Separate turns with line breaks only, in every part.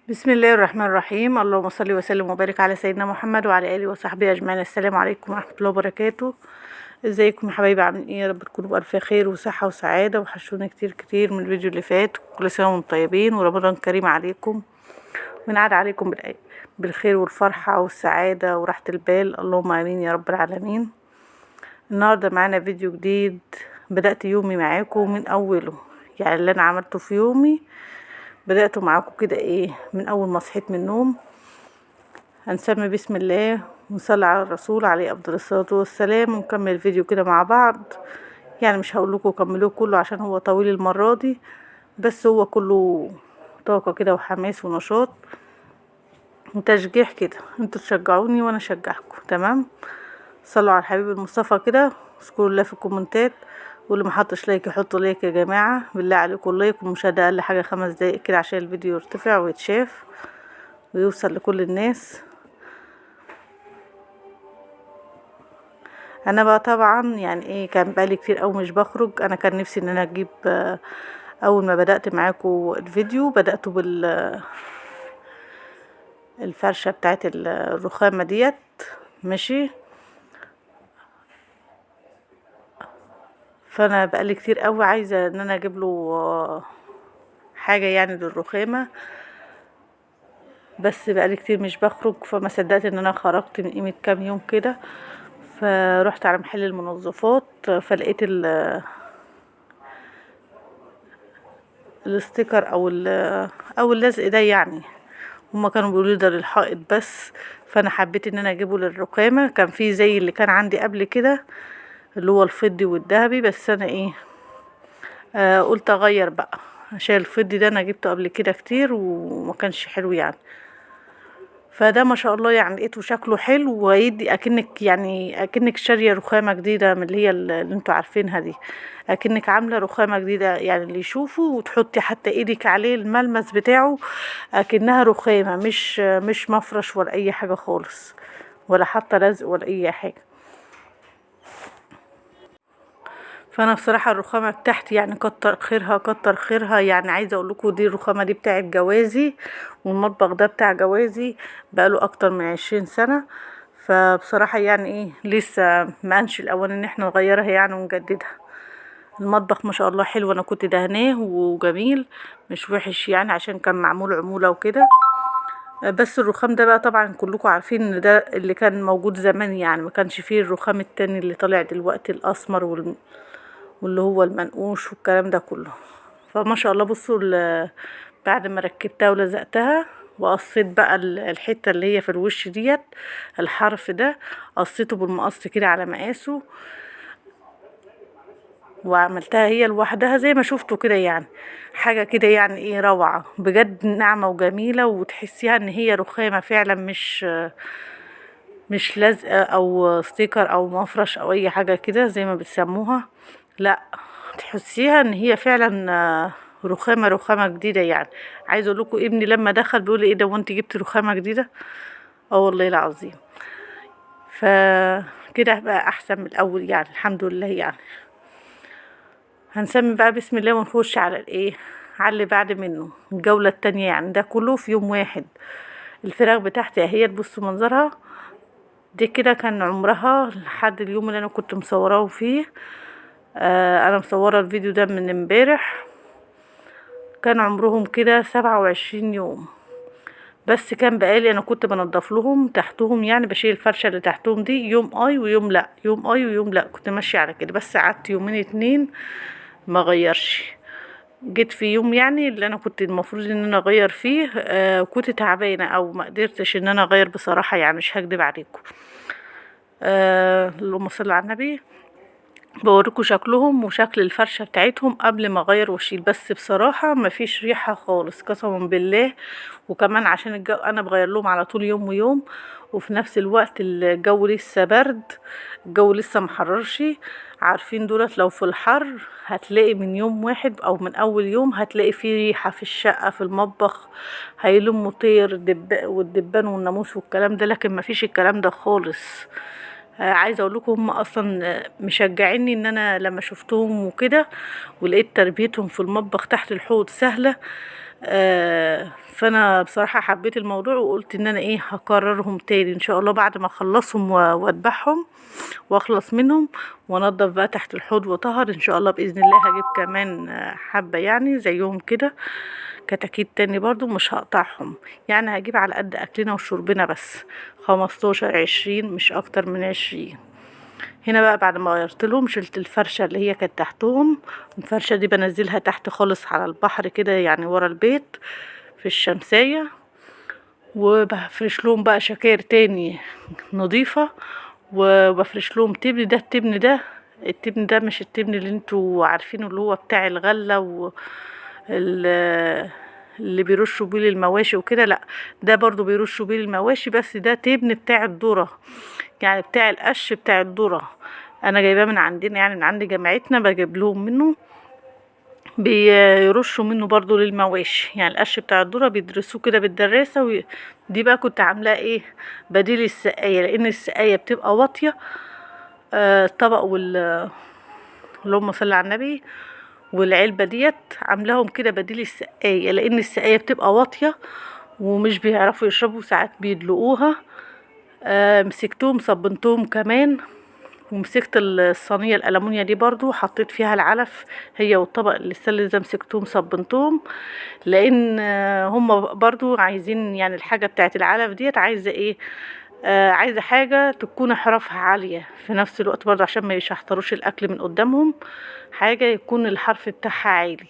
بسم الله الرحمن الرحيم. اللهم صل وسلم وبارك على سيدنا محمد وعلى اله وصحبه اجمعين. السلام عليكم ورحمه الله وبركاته. ازيكم يا حبايبي؟ عاملين ايه؟ يا رب تكونوا بألف خير وصحه وسعاده، وحشوني كتير كتير من الفيديو اللي فات. كل سنه وانتم طيبين ورمضان كريم عليكم، ونعاد عليكم بالخير والفرحه والسعاده وراحه البال، اللهم امين يا رب العالمين. النهارده معانا فيديو جديد. بدأت يومي معاكم من اوله، يعني اللي انا عملته في يومي بدأته معاكم كده من اول ما صحيت من النوم. هنسمي بسم الله ونصلي على الرسول عليه افضل الصلاة والسلام، ونكمل الفيديو كده مع بعض. يعني مش هقول لكم كملوه كله عشان هو طويل المرة دي، بس هو كله طاقة كده وحماس ونشاط وتشجيع كده. انتوا تشجعوني وانا اشجعكم، تمام؟ صلوا على الحبيب المصطفى كده، اذكروا الله في الكومنتات، واللي محطش لايك يحط لايك يا جماعة، بالله عليكم لايك ومشاهدة اقل حاجة 5 دقايق كده عشان الفيديو يرتفع ويتشاف ويوصل لكل الناس. انا بقى طبعا يعني كان بقالي كتير قوي مش بخرج. انا كان نفسي ان انا اجيب اول ما بدأت معاكم الفيديو بدأته الفرشة بتاعت الرخامة ديت، ماشي. فانا بقالي كتير قوي عايزة ان انا اجيب له حاجة يعني للرخامة، بس بقالي كتير مش بخرج. فما صدقت ان انا خرجت من قيمة كام يوم كده، فروحت على محل المنظفات فلقيت الاستيكر او اللزق ده. يعني هما كانوا بيقولوا ده للحائط بس، فانا حبيت ان انا اجيبه للرخامه. كان فيه زي اللي كان عندي قبل كده اللي هو الفضي والذهبي، بس انا قلت اغير بقى، عشان الفضي ده انا جبته قبل كده كتير وما كانش حلو يعني. فده ما شاء الله يعني لقيته شكله حلو، ويدي اكنك شاريه رخامه جديده من اللي هي اللي انتوا عارفينها دي، اكنك عامله رخامه جديده. يعني اللي يشوفه وتحطي حتى ايدك عليه الملمس بتاعه اكنها رخامه، مش مفرش ولا اي حاجه خالص، ولا حتى لزق ولا اي حاجه. فانا بصراحه الرخامه بتاعتي يعني كتر خيرها كتر خيرها. يعني عايزه اقول لكم دي الرخامه دي بتاعت جوازي، والمطبخ ده بتاع جوازي بقاله اكتر من 20 سنه. فبصراحه يعني لسه ما انش الاوان ان احنا نغيرها يعني ونجددها. المطبخ ما شاء الله حلو، انا كنت دهناه وجميل مش وحش يعني، عشان كان معمول عموله وكده. بس الرخام ده بقى طبعا كلكم عارفين ان ده اللي كان موجود زمان، يعني ما كانش فيه الرخام التاني اللي طالع دلوقتي الاسمر واللي هو المنقوش والكلام ده كله. فما شاء الله بصوا بعد ما ركبتها ولزقتها وقصيت بقى الحته اللي هي في الوش ديت، الحرف ده قصيته بالمقص كده على مقاسه، وعملتها هي لوحدها زي ما شفتوا كده. يعني حاجه كده يعني روعه بجد، ناعمه وجميله، وتحسيها ان هي رخامه فعلا، مش لزقه او ستيكر او مفرش او اي حاجه كده زي ما بتسموها. لا، تحسيها ان هي فعلا رخامه جديده يعني. عايزه اقول لكم ابني لما دخل بيقول لي ايه ده وانت جبت رخامه جديده؟ اه والله العظيم. فكده بقى احسن من الاول يعني، الحمد لله يعني. هنسمي بقى بسم الله ونخش على على اللي بعد منه، الجوله التانية. يعني ده كله في يوم واحد. الفراخ بتاعتي اهي، تبصوا منظرها دي كده كان عمرها لحد اليوم اللي انا كنت مصوراه فيه. انا مصوره الفيديو ده من امبارح. كان عمرهم كده 27 يوم. بس كان بقالي انا كنت بنضف لهم تحتهم، يعني بشيل الفرشه اللي تحتهم دي يوم ويوم لا، يوم ويوم لا، كنت ماشيه على كده. بس قعدت يومين 2 ما غيرش. جيت في يوم يعني اللي انا كنت المفروض ان انا اغير فيه، كنت تعبانه او ما قدرتش ان انا اغير بصراحه، يعني مش هكدب عليكم. اللهم صل على النبي. بوريكم شكلهم وشكل الفرشة بتاعتهم قبل ما اغير واشيل. بس بصراحة مفيش ريحة خالص قسما بالله. وكمان عشان الجو انا بغير لهم على طول يوم ويوم، وفي نفس الوقت الجو لسه برد، الجو لسه محررش. عارفين دولت لو في الحر هتلاقي من يوم واحد او من اول يوم هتلاقي فيه ريحة في الشقة في المطبخ، هيلموا طير والدبان والناموس والكلام ده. لكن مفيش الكلام ده خالص. عايزه اقول لكم هم اصلا مشجعيني ان انا لما شفتهم وكده ولقيت تربيتهم في المطبخ تحت الحوض سهله. فانا بصراحة حبيت الموضوع وقلت ان انا هكررهم تاني ان شاء الله بعد ما اخلصهم واذبحهم واخلص منهم وانضف بقى تحت الحوض وطهر ان شاء الله باذن الله. هجيب كمان حبة يعني زيهم كده كتاكيت تاني برضو مش هقطعهم، يعني هجيب على قد اكلنا وشربنا بس 15 20 مش اكتر من 20. هنا بقى بعد ما غيرت لهم شلت الفرشة اللي هي كانت تحتهم، الفرشة دي بنزلها تحت خالص على البحر كده يعني ورا البيت في الشمسية، وبفرش لهم بقى شكاير تاني نظيفة، وبفرش لهم تبن. ده التبن ده مش التبن اللي انتوا عارفينه اللي هو بتاع الغلة اللي بيرشوا بيه للمواشي وكده، لا ده برضو بيرشوا بيه للمواشي، بس ده تبن بتاع الذرة يعني بتاع القش بتاع الذرة. انا جايباه من عندنا يعني من عند جامعتنا، بجيب لهم منه بيرشوا منه برضو للمواشي، يعني القش بتاع الذرة بيدرسوه كده بالدراسة دي بقى كنت عاملاه بديل السقاية، لان السقاية بتبقى واطية الطبق اللهم صل على النبي والعلبة ديت عاملاهم كده بديل السقاية، لان السقاية بتبقى واطية ومش بيعرفوا يشربوا ساعات بيدلقوها. مسكتهم صبنتهم كمان، ومسكت الصينية الألمونيا دي برضو حطيت فيها العلف هي والطبق اللي ده مسكتهم صبنتهم، لان هم برضو عايزين يعني الحاجة بتاعت العلف ديت عايزة عايزة حاجة تكون حرفها عالية في نفس الوقت برضو عشان ما يشحطروش الأكل من قدامهم، حاجة يكون الحرف بتاعها عالي.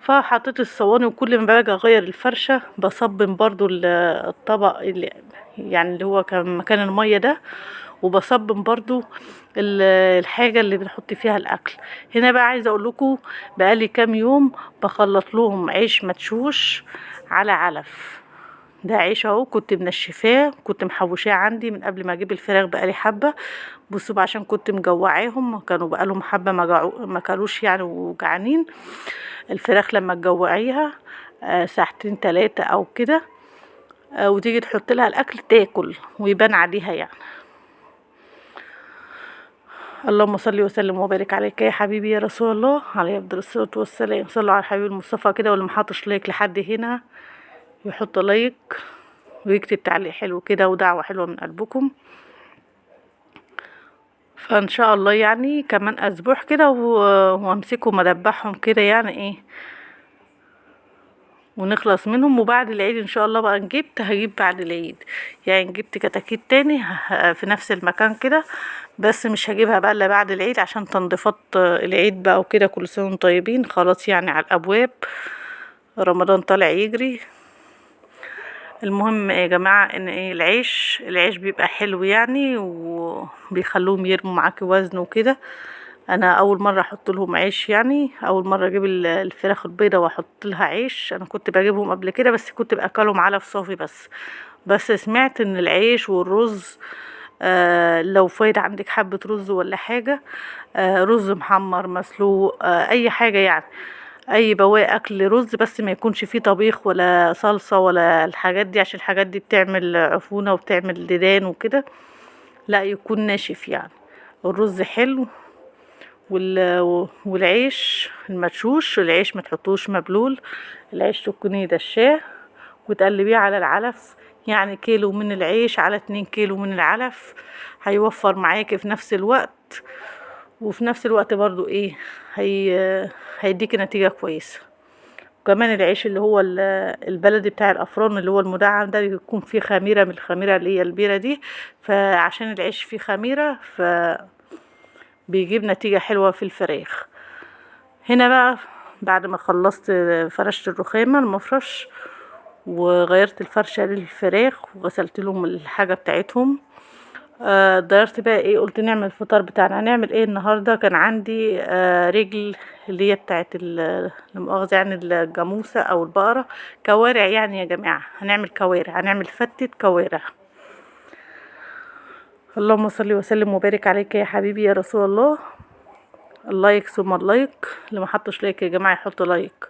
فحطيت الصواني، وكل ما باجي اغير الفرشة بصبن برضو الطبق اللي هو كان مكان المية ده، وبصبن برضو الحاجة اللي بنحط فيها الاكل. هنا بقى عايزة اقول لكم بقالي كام يوم بخلط لهم عيش مدشوش على علف. ده عيش اهو كنت منشفاه، كنت محوشاه عندي من قبل ما اجيب الفراخ بقالي حبه. بصوا بقى عشان كنت مجوعاهم، كانوا بقالهم حبه ما كلوش يعني وجعانين. الفراخ لما تجوعيها ساعتين 3 او كده وتيجي تحط لها الاكل تاكل ويبان عليها يعني. اللهم صل وسلم وبارك عليك يا حبيبي يا رسول الله عليه افضل الصلاه والسلام. صلوا على الحبيب المصطفى كده، واللي محطش لايك لحد هنا يحط لايك ويكتب تعليق حلو كده ودعوة حلوة من قلبكم. فان شاء الله يعني كمان اسبوع كده وامسكهم ادبحهم كده يعني ونخلص منهم، وبعد العيد ان شاء الله بقى هجيب بعد العيد يعني جبت كتاكيت تاني في نفس المكان كده، بس مش هجيبها بقى الا بعد العيد عشان تنظيفات العيد بقى وكده. كل سنة وانتم طيبين، خلاص يعني على الابواب، رمضان طالع يجري. المهم يا جماعة ان العيش بيبقى حلو يعني، وبيخلوهم يرموا معاكي وزن وكده. انا اول مرة احط لهم عيش، يعني اول مرة اجيب الفراخ البيضة واحط لها عيش. انا كنت بجيبهم قبل كده بس كنت باكلهم علف صافي بس سمعت ان العيش والرز لو فايد عندك حبة رز ولا حاجة، رز محمر مسلوق اي حاجة يعني، اي بواقي اكل رز بس ما يكونش فيه طبيخ ولا صلصة ولا الحاجات دي، عشان الحاجات دي بتعمل عفونة وبتعمل ديدان وكده، لا يكون ناشف يعني. الرز حلو والعيش المدشوش، العيش ما تحطوش مبلول، العيش تكوني دشاه وتقلبيه على العلف، يعني كيلو من العيش على 2 كيلو من العلف هيوفر معاكي في نفس الوقت، وفي نفس الوقت برضو هيديكي نتيجة كويسة. وكمان العيش اللي هو البلدي بتاع الافران اللي هو المدعم ده بيكون فيه خميرة من الخميرة اللي هي البيرة دي، فعشان العيش فيه خميرة بيجيب نتيجة حلوة في الفراخ. هنا بقى بعد ما خلصت فرشت الرخامة المفرش وغيرت الفرشة للفراخ وغسلت لهم الحاجة بتاعتهم، ديرت بقى قلت نعمل الفطار بتاعنا. هنعمل النهاردة؟ كان عندي رجل اللي هي بتاعت المؤاخذة يعني الجاموسة او البقرة، كوارع يعني يا جماعة، هنعمل كوارع، هنعمل فتة كوارع. اللهم صل وسلم وبارك عليك يا حبيبي يا رسول الله. اللايك ثم اللايك، اللي ما حطش لايك يا جماعة يحط لايك،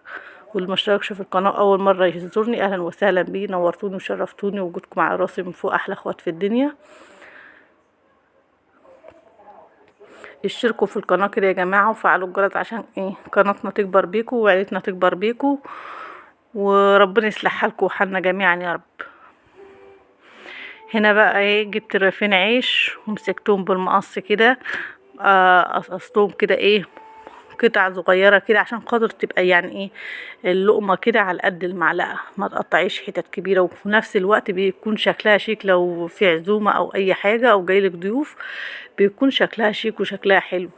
واللي ما اشتركش في القناة اول مرة يزورني اهلا وسهلا بيه، نورتوني وشرفتوني، وجودكم على راسي من فوق، احلى اخوات في الدنيا. اشتركوا في القناة كده يا جماعة وفعلوا الجرس عشان قناتنا تكبر بيكم وعيلتنا تكبر بيكم، وربنا يصلح حالكم وحالنا جميعا يا رب. هنا بقى ايه، جبت رغيفين عيش ومسكتهم بالمقص كده، قصقصتهم كده ايه قطع صغيرة كده عشان خاطر تبقى يعني ايه اللقمة كده على قد المعلقة، ما تقطعيش حتت كبيرة، وفي نفس الوقت بيكون شكلها شيك لو في عزومة او اي حاجة او جايلك ضيوف، بيكون شكلها شيك وشكلها حلو.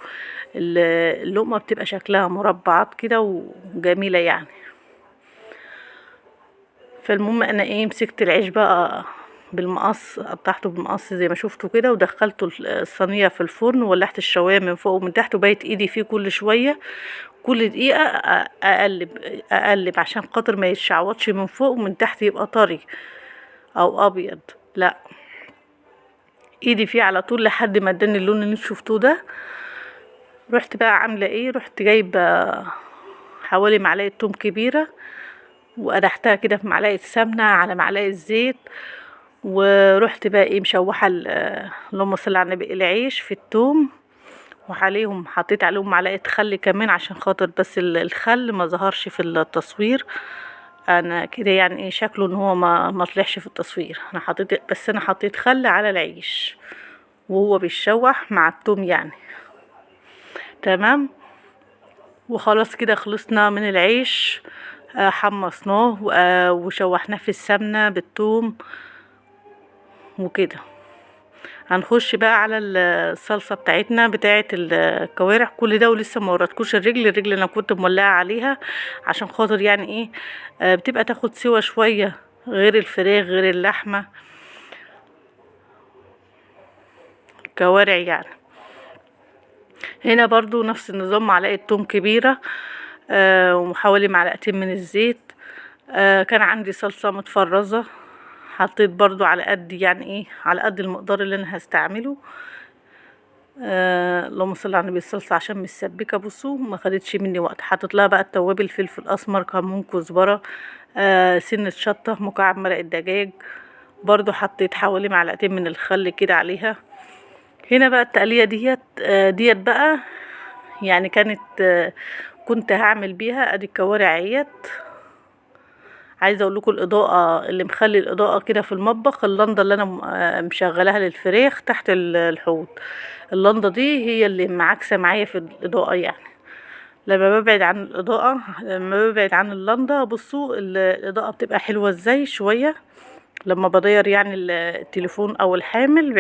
اللقمة بتبقى شكلها مربعات كده وجميلة يعني. فالمهم انا ايه مسكت العيش بقى بالمقص، قطعته بالمقص زي ما شفتوا كده، ودخلته الصينيه في الفرن، وولعت الشوايه من فوق ومن تحت، وبقيت ايدي فيه كل شويه كل دقيقه اقلب عشان خاطر ما يتشعوطش من فوق ومن تحت يبقى طري او ابيض، لا ايدي فيه على طول لحد ما اداني اللون اللي انتوا شفتوه ده. رحت بقى عامله ايه، رحت جايبه حوالي معلقه توم كبيره، وقدحتها كده في معلقه سمنه على معلقه زيت، ورحت بقى ايه مشوحه اللهم صل على النبي العيش في التوم، وعليهم حطيت عليهم معلقه خل كمان عشان خاطر بس الخل ما ظهرش في التصوير، انا كده يعني ايه شكله ان هو ما طلعش في التصوير، انا حطيت خل على العيش وهو بيتشوح مع التوم يعني. تمام. وخلاص كده خلصنا من العيش، حمصناه وشوحناه في السمنه بالثوم وكده. هنخش بقى على الصلصه بتاعتنا بتاعه الكوارع كل ده، ولسه ما وريتكوش الرجل انا كنت مولعه عليها عشان خاطر يعني ايه بتبقى تاخد سوا شويه غير الفراخ غير اللحمه الكوارع يعني. هنا برضو نفس النظام، معلقه توم كبيره وحوالي معلقتين من الزيت. كان عندي صلصه متفرزه، حطيت برضو على قد يعني ايه على قد المقدار اللي انا هستعمله. اللهم صل على النبي. الصلصه عشان مسبكه بصوا ما خدتش مني وقت، حطيت لها بقى التوابل، فلفل اسمر، كمون، كزبره، سنه شطه، مكعب مرق الدجاج، برضو حطيت حوالي معلقتين من الخل كده عليها. هنا بقى التقليه ديت بقى يعني كانت كنت هعمل بيها ادي الكوارع اهيت. عايزه اقول لكم الاضاءه اللي مخلي الاضاءه كده في المطبخ، اللنده اللي انا مشغلاها للفراخ تحت الحوض، اللنده دي هي اللي معاكسه معايا في الاضاءه يعني. لما ببعد عن الاضاءه، لما ببعد عن اللنده بصوا الاضاءه بتبقى حلوه ازاي شويه، لما بدير يعني التليفون او الحامل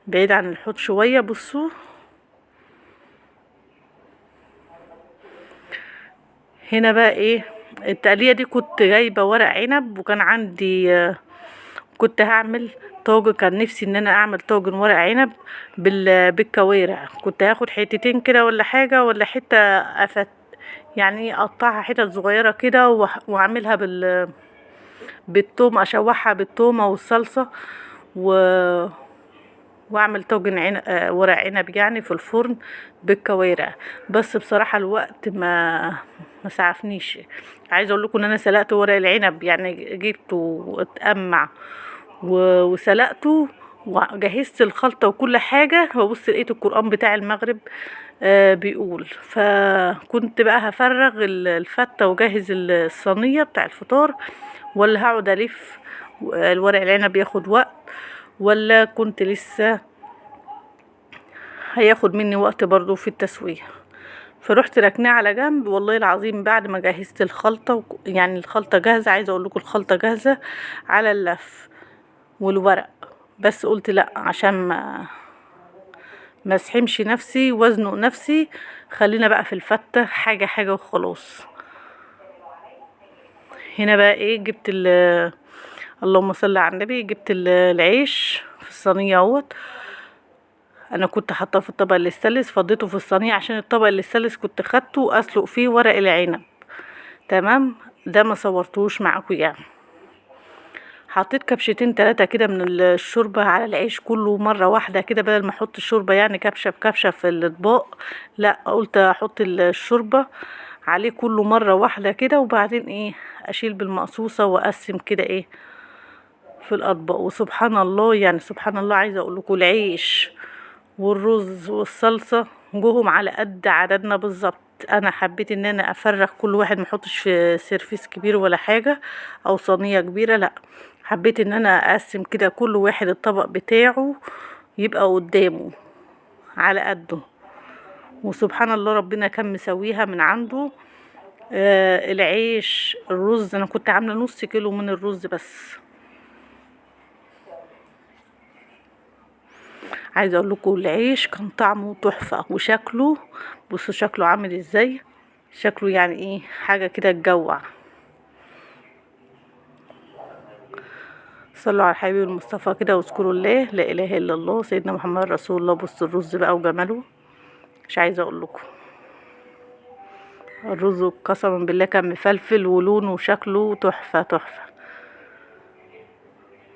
بعيد عن الحوض شويه بصوا. هنا بقى ايه التقليه دي، كنت جايبه ورق عنب، وكان عندي كنت هعمل طاجن، كان نفسي ان انا اعمل طاجن ورق عنب بالكوارع. كنت هاخد حتتين كده ولا حاجه ولا حته يعني اقطعها حتت صغيره كده واعملها بالثوم، اشوحها بالثومه والصلصه واعمل طاجن ورق عنب يعني في الفرن بالكوارع. بس بصراحه الوقت ما سعفنيش. عايزه اقول لكم ان انا سلقت ورق العنب، يعني جبته واتقمع وسلقته وجهزت الخلطه وكل حاجه، وبص لقيت القرآن بتاع المغرب بيقول، فكنت بقى هفرغ الفته وجهز الصينيه بتاع الفطار، ولا هقعد الف الورق العنب ياخد وقت، ولا كنت لسه هياخد مني وقت برضو في التسويه. فرحت ركناه على جنب. والله العظيم بعد ما جهزت الخلطه يعني الخلطه جاهزه، عايزه اقول لكم الخلطه جاهزه على اللف والورق، بس قلت لا عشان ما اسحمش نفسي وازنق نفسي، خلينا بقى في الفته حاجه حاجه وخلاص. هنا بقى ايه جبت اللهم صل على النبي، جبت العيش في الصينيه اهوت. انا كنت حاطاه في الطبق الاستانلس، فضيته في الصينيه عشان الطبق الاستانلس كنت خدته اسلق فيه ورق العنب. تمام. ده ما صورتوش معاكم يعني. حطيت كبشتين 3 كده من الشوربه على العيش كله مره واحده كده، بدل ما احط الشوربه يعني كبشه بكبشه في الاطباق، لا قلت احط الشوربه عليه كله مره واحده كده، وبعدين ايه اشيل بالمقصوصه واقسم كده ايه في الاطباق. وسبحان الله يعني سبحان الله، عايزه اقول لكم العيش والرز والصلصه جوهم على قد عددنا بالظبط. انا حبيت ان انا افرغ كل واحد، محطش في سيرفيس كبير ولا حاجة او صينية كبيرة، لا، حبيت ان انا اقسم كده كل واحد الطبق بتاعه يبقى قدامه على قده. وسبحان الله ربنا كان مسويها من عنده. العيش، الرز، انا كنت عامله نص كيلو من الرز بس. عايزه اقول لكم العيش كان طعمه تحفه وشكله، بصوا شكله عامل ازاي، شكله يعني ايه، حاجه كده تجوع. صلوا على الحبيب المصطفى كده واذكروا الله، لا اله الا الله سيدنا محمد رسول الله. بصوا الرز بقى وجماله، مش عايزه اقول لكم. الرز قسما بالله كان مفلفل ولونه وشكله تحفه تحفه.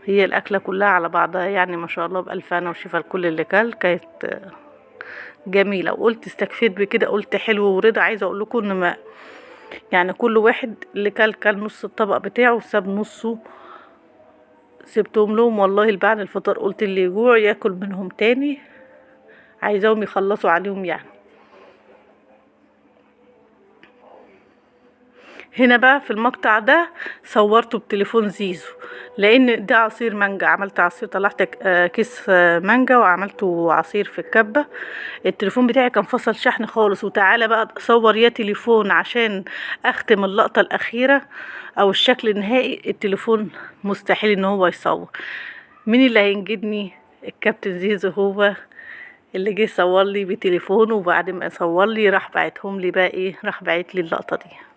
هي الاكله كلها على بعضها يعني ما شاء الله بألف هنا وشفا لكل اللي كل. كانت جميله وقلت استكفيت بكده، قلت حلو ورضا. عايزه اقول لكم ان ما يعني كل واحد اللي كل نص الطبق بتاعه وساب نصه، سبتهم لهم والله بعد الفطار. قلت اللي يجوع ياكل منهم تاني، عايزاهم يخلصوا عليهم يعني. هنا بقى في المقطع ده صورته بتليفون زيزو، لان ده عصير مانجا. عملت عصير، طلعت كيس مانجا وعملته عصير في الكبة. التليفون بتاعي كان فصل شحن خالص، وتعالى بقى اصور يا تليفون عشان اختم اللقطة الاخيرة او الشكل النهائي. التليفون مستحيل ان هو يصور. مين اللي هينجدني؟ الكابتن زيزو هو اللي جه صور لي بتليفونه، وبعد ما صور لي راح بعتهم لي بقى ايه، راح بعت لي اللقطة دي.